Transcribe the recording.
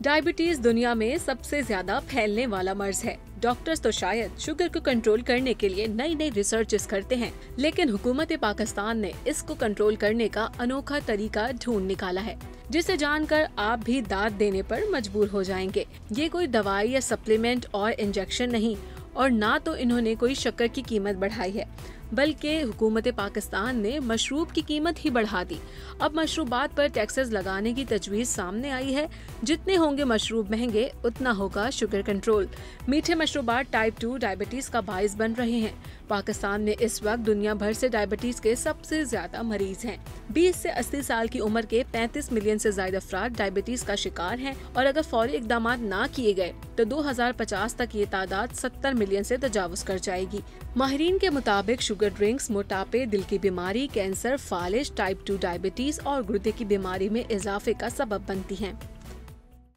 Diabetes दुनिया में सबसे ज्यादा फैलने वाला मर्ज है। डॉक्टर्स तो शायद शुगर को कंट्रोल करने के लिए नई नई रिसर्चेस करते हैं, लेकिन हुकूमत पाकिस्तान ने इसको कंट्रोल करने का अनोखा तरीका ढूंढ निकाला है, जिसे जानकर आप भी दाद देने पर मजबूर हो जाएंगे। ये कोई दवाई या सप्लीमेंट और इंजेक्शन नहीं, और ना तो इन्होंने कोई शक्कर की कीमत बढ़ाई है, बल्कि हुकूमत पाकिस्तान ने मशरूब की कीमत ही बढ़ा दी। अब मशरूबात पर टैक्सेस लगाने की तजवीज़ सामने आई है। जितने होंगे मशरूब महंगे, उतना होगा शुगर कंट्रोल। मीठे मशरूबात टाइप 2 डायबिटीज का बाइस बन रहे हैं। पाकिस्तान में इस वक्त दुनिया भर से डायबिटीज के सबसे ज्यादा मरीज हैं। 20 से 80 साल की उम्र के 35 मिलियन से ज्यादा अफराद डायबिटीज का शिकार हैं, और अगर फौरी इकदाम ना किए गए तो 2050 तक ये तादाद 70 मिलियन से तजावुज कर जाएगी। माहिरीन के मुताबिक शुगर ड्रिंक्स मोटापे, दिल की बीमारी, कैंसर, फालिज, टाइप 2 डायबिटीज और गुर्दे की बीमारी में इजाफे का सबब बनती हैं।